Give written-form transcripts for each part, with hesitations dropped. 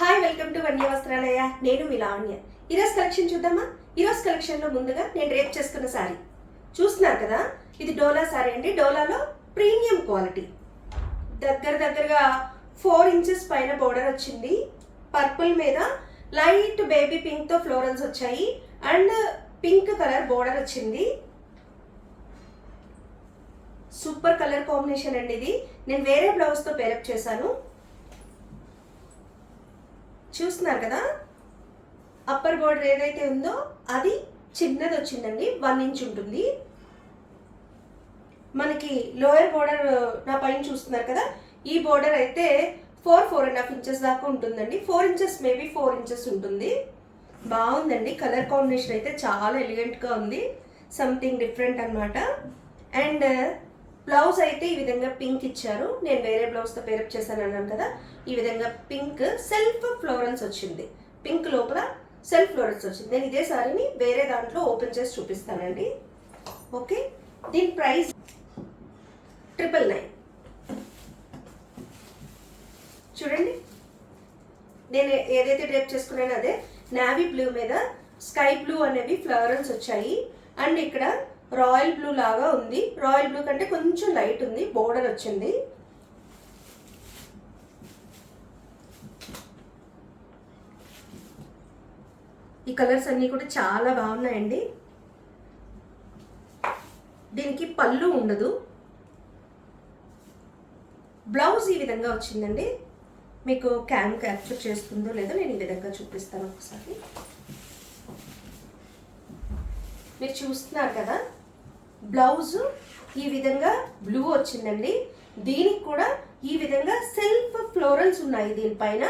Hi, welcome to వన్య వస్త్రాలయ. నేను మీ లావణ్య. ఈరోజు కలెక్షన్ చూద్దామా? ఈరోజు కలెక్షన్లో ముందుగా నేను రేప్ చేసుకున్న శారీ చూస్తున్నారు కదా. ఇది డోలా శారీ అండి. డోలాలో ప్రీమియం క్వాలిటీ, దగ్గరగా 4 ఇంచెస్ పైన బోర్డర్ వచ్చింది. పర్పుల్ మీద లైట్ బేబీ పింక్తో ఫ్లోరల్స్ వచ్చాయి అండ్ పింక్ కలర్ బోర్డర్ వచ్చింది. సూపర్ కలర్ కాంబినేషన్ అండి ఇది. నేను వేరే బ్లౌజ్తో పేరప్ చేశాను. చూస్తున్నారు కదా, అప్పర్ బోర్డర్ ఏదైతే ఉందో అది చిన్నది వచ్చిందండి, 1 ఇంచ్ ఉంటుంది. మనకి లోయర్ బోర్డర్ నా పైన చూస్తున్నారు కదా, ఈ బోర్డర్ అయితే 4.5 ఇంచెస్ దాకా ఉంటుందండి. 4 ఇంచెస్ మేబీ 4 ఇంచెస్ ఉంటుంది. బాగుందండి. కలర్ కాంబినేషన్ అయితే చాలా ఎలిగెంట్గా ఉంది, సంథింగ్ డిఫరెంట్ అనమాట. అండ్ బ్లౌజ్ అయితే ఈ విధంగా పింక్ ఇచ్చారు. నేను వేరే బ్లౌజ్తో పేరప్ చేశాను అన్నాను కదా, ఈ విధంగా పింక్ సెల్ఫ్ ఫ్లోరల్స్ వచ్చింది. పింక్ లోపల సెల్ఫ్ ఫ్లోరల్స్ వచ్చింది. నేను ఇదే సారీని వేరే దాంట్లో ఓపెన్ చేసి చూపిస్తానండి. ఓకే, దీని ప్రైస్ 999. చూడండి, నేను ఏదైతే డ్రేప్ చేసుకున్నానో అదే నావీ బ్లూ మీద స్కై బ్లూ అనేవి ఫ్లవరల్స్ వచ్చాయి. అండ్ ఇక్కడ రాయల్ బ్లూ లాగా ఉంది. రాయల్ బ్లూ కంటే కొంచెం లైట్ ఉంది. బోర్డర్ వచ్చింది. ఈ కలర్స్ అన్నీ కూడా చాలా బాగున్నాయండి. దీనికి పళ్ళు ఉండదు. బ్లౌజ్ ఈ విధంగా వచ్చిందండి. మీకు క్యాప్చర్ చేస్తుందో లేదో నేను ఈ విధంగా చూపిస్తాను ఒకసారి. మీరు చూస్తున్నారు కదా, బ్లౌజ్ ఈ విధంగా బ్లూ వచ్చిందండి. దీనికి కూడా ఈ విధంగా సెల్ఫ్ ఫ్లోరల్స్ ఉన్నాయి. దీనిపైన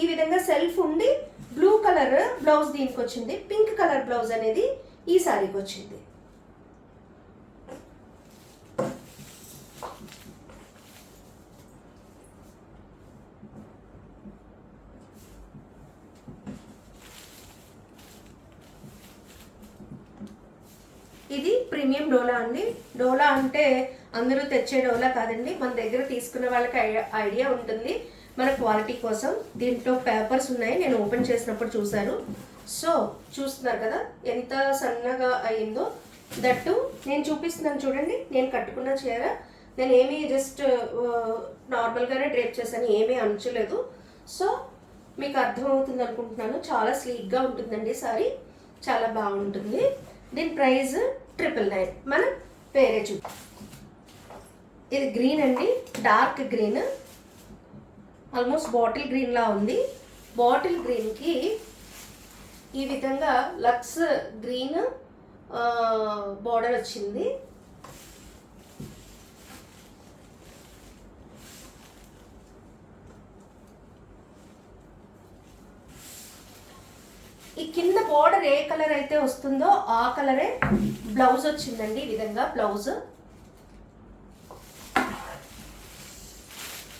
ఈ విధంగా సెల్ఫ్ ఉండి బ్లూ కలర్ బ్లౌజ్ దీనికి వచ్చింది. పింక్ కలర్ బ్లౌజ్ అనేది ఈ సారీకి వచ్చింది. ఇది ప్రీమియం డోలా అండి. డోలా అంటే అందరూ తెచ్చే డోలా కాదండి. మన దగ్గర తీసుకున్న వాళ్ళకి ఐడియా ఉంటుంది మన క్వాలిటీ కోసం. దీంట్లో పేపర్స్ ఉన్నాయి, నేను ఓపెన్ చేసినప్పుడు చూశాను. సో చూస్తున్నారు కదా ఎంత సన్నగా అయిందో. దట్టు నేను చూపిస్తున్నాను చూడండి. నేను కట్టుకున్న చీర నేను ఏమీ జస్ట్ నార్మల్గానే డ్రేప్ చేశాను, ఏమీ అంచలేదు. సో మీకు అర్థమవుతుంది అనుకుంటున్నాను. చాలా స్లీక్గా ఉంటుందండి సారీ, చాలా బాగుంటుంది. దీని ప్రైస్ 999. మనం వేరే చూద్దాం. ఇది గ్రీన్ అండి, dark green, almost bottle green లా ఉంది. బాటిల్ గ్రీన్కి ఈ విధంగా లక్స్ గ్రీన్ బార్డర్ వచ్చింది. ఈ కింద బోర్డర్ ఏ కలర్ అయితే వస్తుందో ఆ కలరే బ్లౌజ్ వచ్చిందండి. ఈ విధంగా బ్లౌజ్.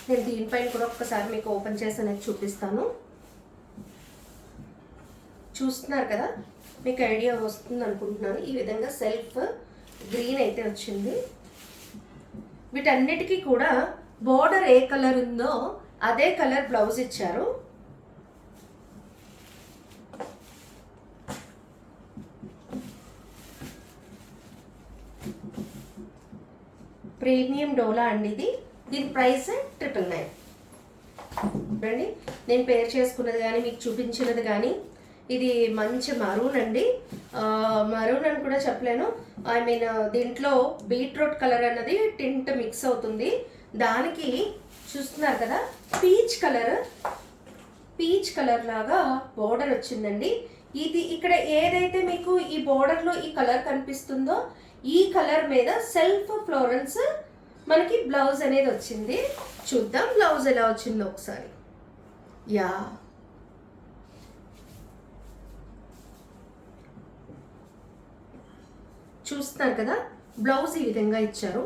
నేను దీనిపైన కూడా ఒక్కసారి మీకు ఓపెన్ చేసి అనేది చూపిస్తాను. చూస్తున్నారు కదా, మీకు ఐడియా వస్తుంది అనుకుంటున్నాను. ఈ విధంగా సెల్ఫ్ గ్రీన్ అయితే వచ్చింది. వీటన్నిటికీ కూడా బోర్డర్ ఏ కలర్ ఉందో అదే కలర్ బ్లౌజ్ ఇచ్చారు. ప్రీమియం డోలా అండి ఇది. దీని ప్రైస్ 999. చూడండి, నేను పేర్ చేసుకున్నది కానీ మీకు చూపించినది కానీ ఇది మంచి మరూన్ అండి. మరూన్ అని కూడా చెప్పలేను, ఐ మీన్ దీంట్లో బీట్రూట్ కలర్ అన్నది టింట్ మిక్స్ అవుతుంది. దానికి చూస్తున్నారు కదా, పీచ్ కలర్ లాగా బోర్డర్ వచ్చిందండి. ఇది ఇక్కడ ఏదైతే మీకు ఈ బోర్డర్లో ఈ కలర్ కనిపిస్తుందో ఈ కలర్ మీద సెల్ఫ్ ఫ్లోరల్స్ మనకి బ్లౌజ్ అనేది వచ్చింది. చూద్దాం బ్లౌజ్ ఎలా వచ్చిందో ఒకసారి. యా, చూస్తున్నారు కదా, బ్లౌజ్ ఈ విధంగా ఇచ్చారు.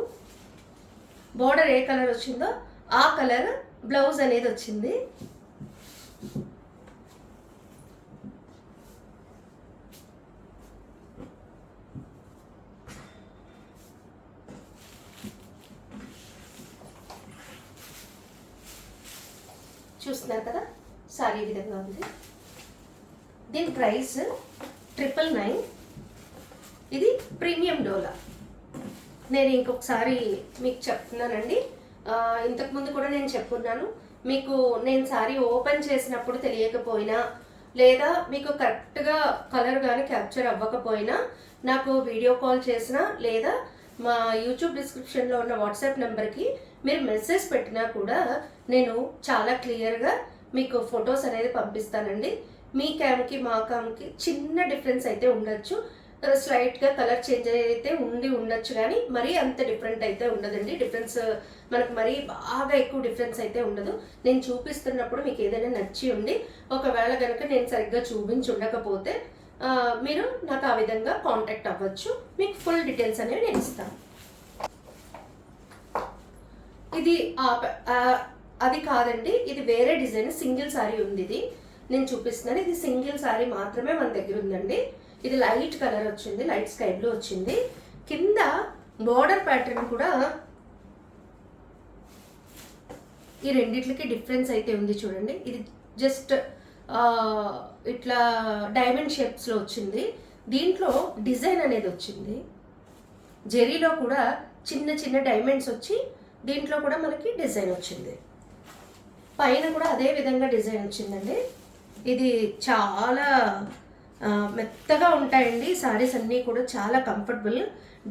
బోర్డర్ ఏ కలర్ వచ్చిందో ఆ కలర్ బ్లౌజ్ అనేది వచ్చింది. చూస్తున్నారు కదా, సారీ విధంగా ఉంది. దీని ప్రైస్ 999. ఇది ప్రీమియం డోలా. నేను ఇంకొకసారి మీకు చెప్తున్నానండి, ఇంతకుముందు కూడా నేను చెప్పున్నాను. మీకు నేను సారీ ఓపెన్ చేసినప్పుడు తెలియకపోయినా లేదా మీకు కరెక్ట్గా కలర్ కానీ క్యాప్చర్ అవ్వకపోయినా నాకు వీడియో కాల్ చేసినా లేదా మా యూట్యూబ్ డిస్క్రిప్షన్లో ఉన్న వాట్సాప్ నెంబర్కి మీరు మెసేజ్ పెట్టినా కూడా నేను చాలా క్లియర్గా మీకు ఫొటోస్ అనేది పంపిస్తానండి. మీ క్యామ్కి మా క్యామ్కి చిన్న డిఫరెన్స్ అయితే ఉండొచ్చు, స్లైట్గా కలర్ చేంజ్ అయితే ఉండొచ్చు, కానీ మరీ అంత డిఫరెంట్ అయితే ఉండదండి. డిఫరెన్స్ మనకు మరీ బాగా ఎక్కువ డిఫరెన్స్ అయితే ఉండదు. నేను చూపిస్తున్నప్పుడు మీకు ఏదైనా నచ్చి ఉండి ఒకవేళ కనుక నేను సరిగ్గా చూపించి ఉండకపోతే మీరు నాకు ఆ విధంగా కాంటాక్ట్ అవ్వచ్చు. మీకు ఫుల్ డీటెయిల్స్ అనేవి నేను ఇస్తాను. ఇది అది కాదండి, ఇది వేరే డిజైన్ సింగిల్ సారీ ఉంది. ఇది నేను చూపిస్తున్నాను. ఇది సింగిల్ సారీ మాత్రమే మన దగ్గర ఉందండి. ఇది లైట్ కలర్ వచ్చింది, లైట్ స్కై బ్లూ వచ్చింది. కింద బోర్డర్ ప్యాటర్న్ కూడా ఈ రెండిట్లకి డిఫరెన్స్ అయితే ఉంది చూడండి. ఇది జస్ట్ ఇట్లా డైమండ్ షేప్స్లో వచ్చింది. దీంట్లో డిజైన్ అనేది వచ్చింది. జెరీలో కూడా చిన్న చిన్న డైమండ్స్ వచ్చి దీంట్లో కూడా మనకి డిజైన్ వచ్చింది. పైన కూడా అదే విధంగా డిజైన్ వచ్చిందండి. ఇది చాలా మెత్తగా ఉంటాయండి సారీస్ అన్నీ కూడా, చాలా కంఫర్టబుల్.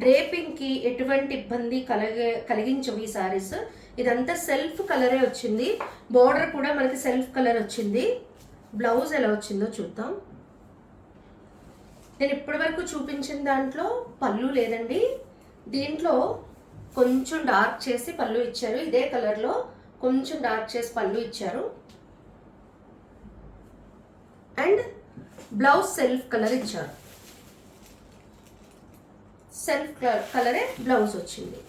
డ్రేపింగ్కి ఎటువంటి ఇబ్బంది కలిగించవు ఈ సారీస్. ఇదంతా సెల్ఫ్ కలరే వచ్చింది. బోర్డర్ కూడా మనకి సెల్ఫ్ కలర్ వచ్చింది. బ్లౌజ్ ఎలా వచ్చిందో చూద్దాం. నేను ఇప్పటి వరకు చూపించిన దాంట్లో పళ్ళు లేదండి. దీంట్లో కొంచెం డార్క్ చేసి పళ్ళు ఇచ్చారు. ఇదే కలర్లో కొంచెం డార్క్ చేసి పళ్ళు ఇచ్చారు. అండ్ బ్లౌజ్ సెల్ఫ్ కలర్ ఇచ్చారు. సెల్ఫ్ కలరే బ్లౌజ్ వచ్చింది.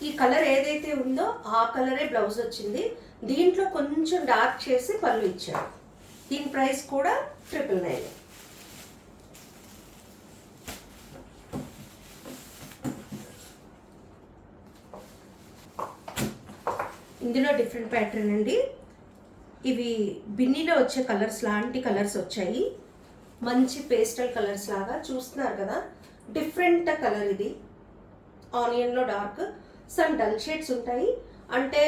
ఈ కలర్ ఏదైతే ఉందో ఆ కలరే బ్లౌజ్ వచ్చింది. దీంట్లో కొంచెం డార్క్ చేసి పళ్ళు ఇచ్చారు. దీని ప్రైస్ కూడా 999. ఇందులో డిఫరెంట్ ప్యాటర్న్ అండి. ఇవి బిన్నీలో వచ్చే కలర్స్ లాంటి కలర్స్ వచ్చాయి. మంచి పేస్టల్ కలర్స్ లాగా చూస్తున్నారు కదా. డిఫరెంట్ కలర్ ఇది. ఆనియన్లో డార్క్, సమ్ డల్ షేడ్స్ ఉంటాయి. అంటే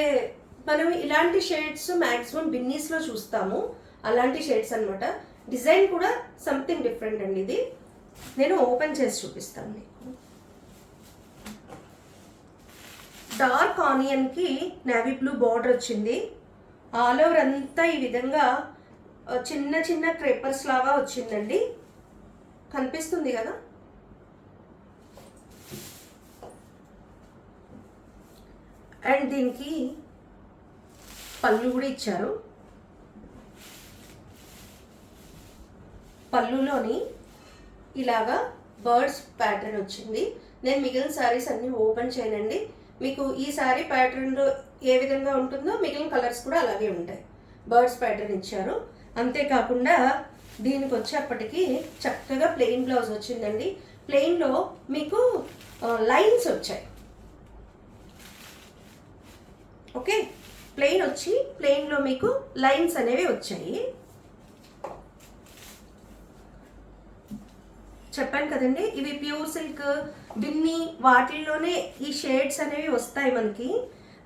మనం ఇలాంటి షేడ్స్ మ్యాక్సిమం బిన్నీస్లో చూస్తాము, అలాంటి షేడ్స్ అనమాట. డిజైన్ కూడా సంథింగ్ డిఫరెంట్ అండి. ఇది నేను ఓపెన్ చేసి చూపిస్తాను మీకు. డార్క్ ఆనియన్కి నేవీ బ్లూ బార్డర్ వచ్చింది. ఆల్ ఓవర్ అంతా ఈ విధంగా చిన్న చిన్న క్రేపర్స్ లాగా వచ్చిందండి. కనిపిస్తుంది కదా. అండ్ దీనికి పళ్ళు కూడా ఇచ్చారు. పళ్ళులోని ఇలాగా బర్డ్స్ ప్యాటర్న్ వచ్చింది. నేను మిగిలిన శారీస్ అన్నీ ఓపెన్ చేయనండి. మీకు ఈ శారీ ప్యాటర్న్లో ఏ విధంగా ఉంటుందో మిగిలిన కలర్స్ కూడా అలాగే ఉంటాయి. బర్డ్స్ ప్యాటర్న్ ఇచ్చారు. అంతేకాకుండా దీనికి వచ్చేప్పటికి చక్కగా ప్లెయిన్ బ్లౌజ్ వచ్చిందండి. ప్లెయిన్లో మీకు లైన్స్ వచ్చాయి. ఓకే, ప్లెయిన్ వచ్చి ప్లెయిన్లో మీకు లైన్స్ అనేవి వచ్చాయి. చెప్పాను కదండి, ఇవి ప్యూర్ సిల్క్ బిన్ని వాటిల్లోనే ఈ షేడ్స్ అనేవి వస్తాయి మనకి.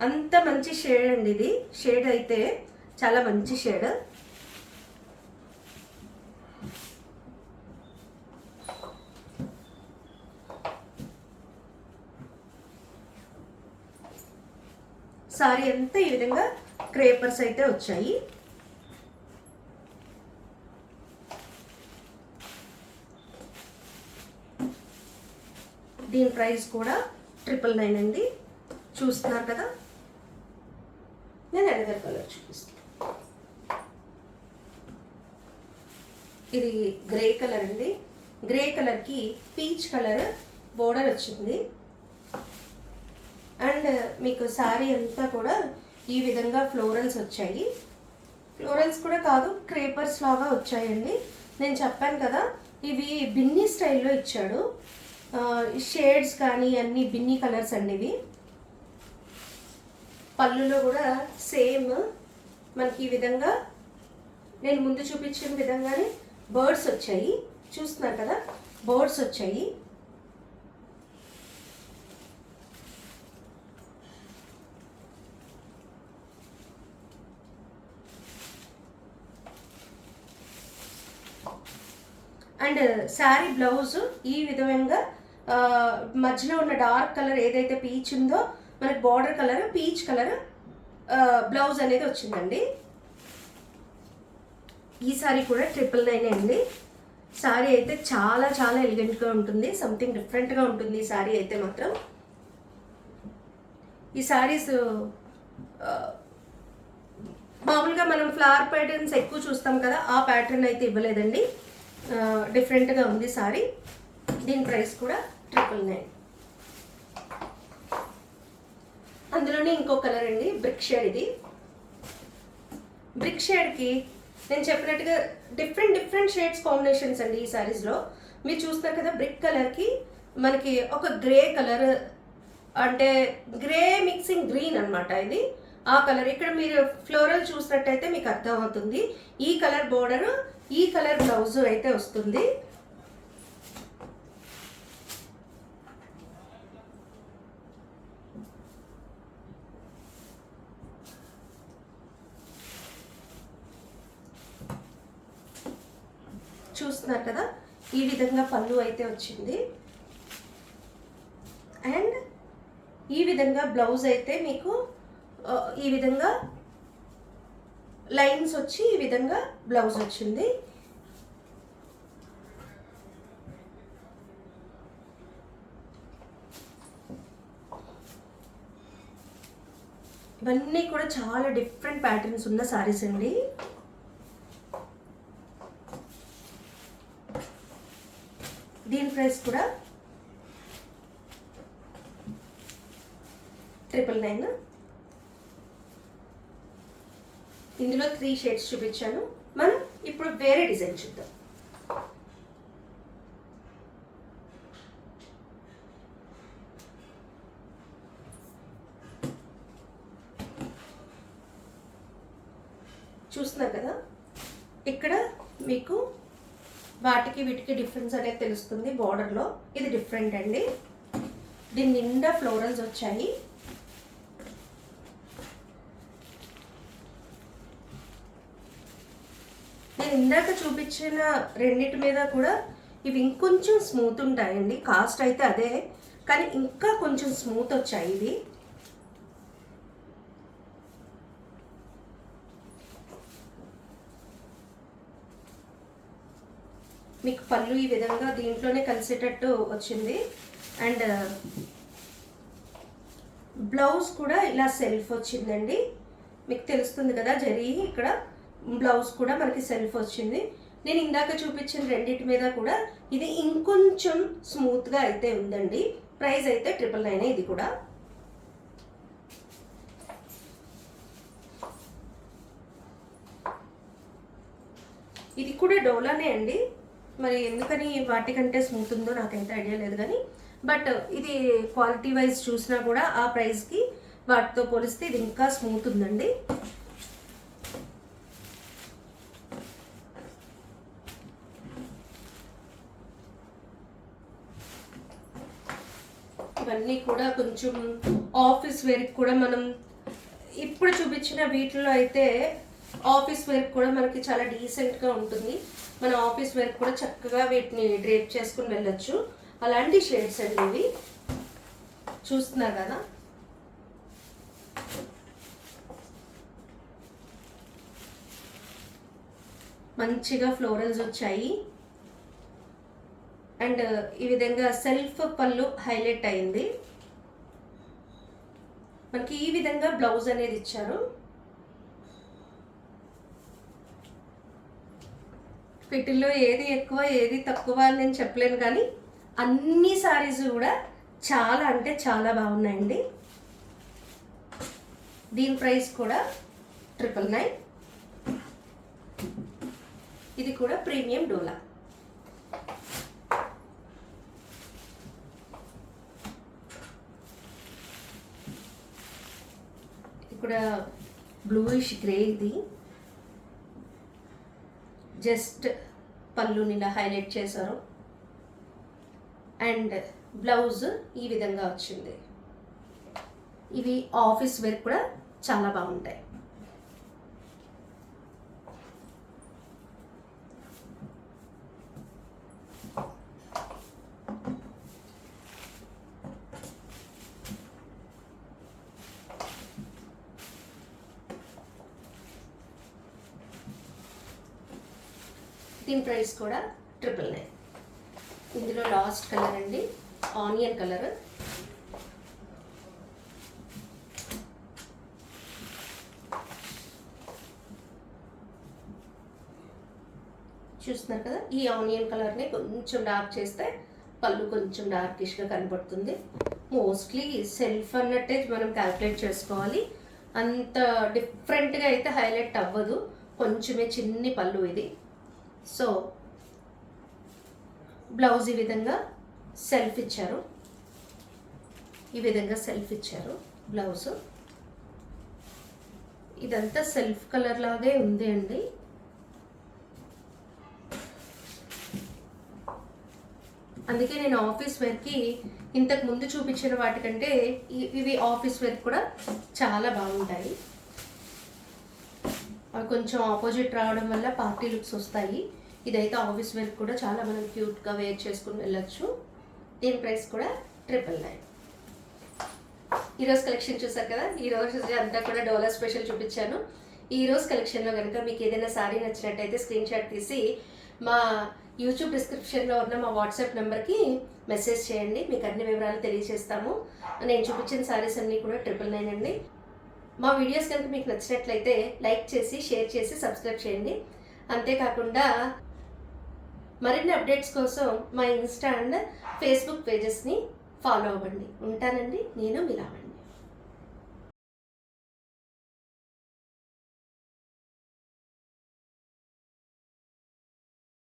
అంత మంచి షేడ్ అండి ఇది. షేడ్ అయితే చాలా మంచి షేడ్. సారీ అంతా ఈ విధంగా క్రేపర్స్ అయితే వచ్చాయి. దీని ప్రైస్ కూడా 999 అండి. చూస్తున్నారు కదా. నేను ఎనదర్ కలర్ చూపిస్తాను. ఇది గ్రే కలర్ అండి. గ్రే కలర్కి పీచ్ కలర్ బోర్డర్ వచ్చింది. అండ్ మీకు శారీ అంతా కూడా ఈ విధంగా ఫ్లోరల్స్ వచ్చాయి. ఫ్లోరల్స్ కూడా కాదు, క్రేపర్స్ లాగా వచ్చాయండి. నేను చెప్పాను కదా ఇవి బిన్నీ స్టైల్లో ఇచ్చాడు. షేడ్స్ కానీ అన్ని బిన్నీ కలర్స్ అండి ఇవి. పళ్ళులో కూడా సేమ్ మనకి ఈ విధంగా నేను ముందు చూపించిన విధంగానే బర్డ్స్ వచ్చాయి. చూస్తున్నారు కదా, బర్డ్స్ వచ్చాయి. అండ్ శారీ బ్లౌజ్ ఈ విధంగా మధ్యలో ఉన్న డార్క్ కలర్ ఏదైతే పీచ్ ఉందో మనకి border colour peach colour blouse అనేది వచ్చిందండి. ఈ సారీ కూడా 999 అండి. సారీ అయితే చాలా చాలా ఎలిగెంట్గా ఉంటుంది, సంథింగ్ డిఫరెంట్గా ఉంటుంది ఈ సారీ అయితే మాత్రం. ఈ సారీస్ మామూలుగా మనం ఫ్లవర్ ప్యాటర్న్స్ ఎక్కువ చూస్తాం కదా, ఆ ప్యాటర్న్ అయితే ఇవ్వలేదండి. డిఫరెంట్గా ఉంది సారీ. దీని ప్రైస్ కూడా 999. అందులోనే ఇంకో కలర్ అండి, బ్రిక్ షేడ్. ఇది బ్రిక్ షేడ్కి నేను చెప్పినట్టుగా డిఫరెంట్ షేడ్స్ కాంబినేషన్స్ అండి ఈ సారీస్లో. మీరు చూస్తారు కదా, బ్రిక్ కలర్కి మనకి ఒక గ్రే కలర్, అంటే గ్రే మిక్సింగ్ గ్రీన్ అనమాట ఇది. ఆ కలర్ ఇక్కడ మీరు ఫ్లోరల్ చూసినట్టయితే మీకు అర్థమవుతుంది. ఈ కలర్ బోర్డర్, ఈ కలర్ బ్లౌజ్ అయితే వస్తుంది. చూస్తున్నారు కదా, ఈ విధంగా పళ్ళు అయితే వచ్చింది. అండ్ ఈ విధంగా బ్లౌజ్ అయితే మీకు ఈ విధంగా లైన్స్ వచ్చి ఈ విధంగా బ్లౌజ్ వచ్చింది. ఇవన్నీ కూడా చాలా డిఫరెంట్ ప్యాటర్న్స్ ఉన్న సారీస్ అండి. దీని ప్రైస్ కూడా 999. ఇందులో 3 షేడ్స్ చూపించాను. మనం ఇప్పుడు వేరే డిజైన్ చూద్దాం. చూస్తున్నారు కదా, ఇక్కడ మీకు వాటికి వీటికి డిఫరెన్స్ అనేది తెలుస్తుంది. బార్డర్లో ఇది డిఫరెంట్ అండి. దీని నిండా ఫ్లోరల్స్ వచ్చాయి. నేను ఇందాక చూపించిన రెండింటి మీద కూడా ఇవి ఇంకొంచెం స్మూత్ ఉంటాయండి. కాస్ట్ అయితే అదే, కానీ ఇంకా కొంచెం స్మూత్ వచ్చాయి ఇవి. మీకు పళ్ళు ఈ విధంగా దీంట్లోనే కలిసేటట్టు వచ్చింది. అండ్ బ్లౌజ్ కూడా ఇలా సెల్ఫ్ వచ్చిందండి. మీకు తెలుస్తుంది కదా, జరీ ఇక్కడ బ్లౌజ్ కూడా మనకి సెల్ఫ్ వచ్చింది. నేను ఇందాక చూపించిన రెండింటి మీద కూడా ఇది ఇంకొంచెం స్మూత్గా అయితే ఉందండి. ప్రైస్ అయితే 999 ఇది కూడా. ఇది కూడా డోలానే అండి. మరి ఎందుకని వాటికంటే స్మూత్ ఉందో నాకైతే ఐడియా లేదు, కానీ బట్ ఇది క్వాలిటీ వైజ్ చూసినా కూడా ఆ ప్రైస్కి వాటితో పోలిస్తే ఇది ఇంకా స్మూత్ ఉందండి. ఇవన్నీ కూడా కొంచెం ఆఫీస్ వేర్కి కూడా మనం ఇప్పుడు చూపించిన వీటిలో అయితే ఆఫీస్ వేర్ కూడా మనకి చాలా డీసెంట్గా ఉంటుంది. మన ఆఫీస్ వేర్ కూడా చక్కగా వీటిని డ్రేప్ చేసుకుని వెళ్ళొచ్చు. అలాంటి షేడ్స్ అండి ఇవి. చూస్తున్నారు కదా, మంచిగా ఫ్లోరల్స్ వచ్చాయి. అండ్ ఈ విధంగా సెల్ఫ్ పళ్ళు హైలైట్ అయింది. మనకి ఈ విధంగా బ్లౌజ్ అనేది ఇచ్చారు. వీటిల్లో ఏది ఎక్కువ ఏది తక్కువ అని నేను చెప్పలేను, కానీ అన్ని సారీస్ కూడా చాలా అంటే చాలా బాగున్నాయండి. దీని ప్రైస్ కూడా 999. ఇది కూడా ప్రీమియం డోలా. ఇది కూడా బ్లూయిష్ గ్రే. ఇది జస్ట్ పళ్ళుని ఇలా హైలైట్ చేశారు అండ్ బ్లౌజ్ ఈ విధంగా వచ్చింది. ఇవి ఆఫీస్ వేర్ కూడా చాలా బాగుంటాయి. దీని ప్రైస్ కూడా 999. ఇందులో లాస్ట్ కలర్ అండి, ఆనియన్ కలర్. చూస్తున్నారు కదా, ఈ ఆనియన్ కలర్ని కొంచెం డార్క్ చేస్తే పళ్ళు కొంచెం డార్కిష్గా కనపడుతుంది. మోస్ట్లీ సెల్ఫ్ అన్నట్టే మనం క్యాల్కులేట్ చేసుకోవాలి, అంత డిఫరెంట్గా అయితే హైలైట్ అవ్వదు. కొంచెమే చిన్ని పళ్ళు ఇది. సో బ్లౌజ్ ఈ విధంగా సెల్ఫ్ ఇచ్చారు, ఈ విధంగా సెల్ఫ్ ఇచ్చారు బ్లౌజ్. ఇదంతా సెల్ఫ్ కలర్ లాగే ఉంది అండి. అందుకే నేను ఆఫీస్ వేర్కి ఇంతకు ముందు చూపించిన వాటికంటే ఇవి ఆఫీస్ వేర్ కూడా చాలా బాగుంటాయి. అవి కొంచెం ఆపోజిట్ రావడం వల్ల పార్టీ లుక్స్ వస్తాయి. ఇదైతే ఆఫీస్ వేర్ కూడా చాలా మనం క్యూట్గా వేర్ చేసుకుని వెళ్ళొచ్చు. దీని ప్రైస్ కూడా 999. ఈరోజు కలెక్షన్ చూసారు కదా, ఈరోజు అంతా కూడా డోలా స్పెషల్ చూపించాను. ఈరోజు కలెక్షన్లో కనుక మీకు ఏదైనా సారీ నచ్చినట్టయితే స్క్రీన్ షాట్ తీసి మా యూట్యూబ్ డిస్క్రిప్షన్లో ఉన్న మా వాట్సాప్ నెంబర్కి మెసేజ్ చేయండి, మీకు అన్ని వివరాలు తెలియజేస్తాము. నేను చూపించిన సారీస్ అన్నీ కూడా 999 అండి. మా వీడియోస్ కనుక మీకు నచ్చినట్లయితే లైక్ చేసి, షేర్ చేసి, సబ్స్క్రైబ్ చేయండి. అంతేకాకుండా మరిన్ని అప్డేట్స్ కోసం మా ఇన్స్టా అండ్ ఫేస్బుక్ పేజెస్ని ఫాలో అవ్వండి. ఉంటానండి, నేను మీ లావణ్య.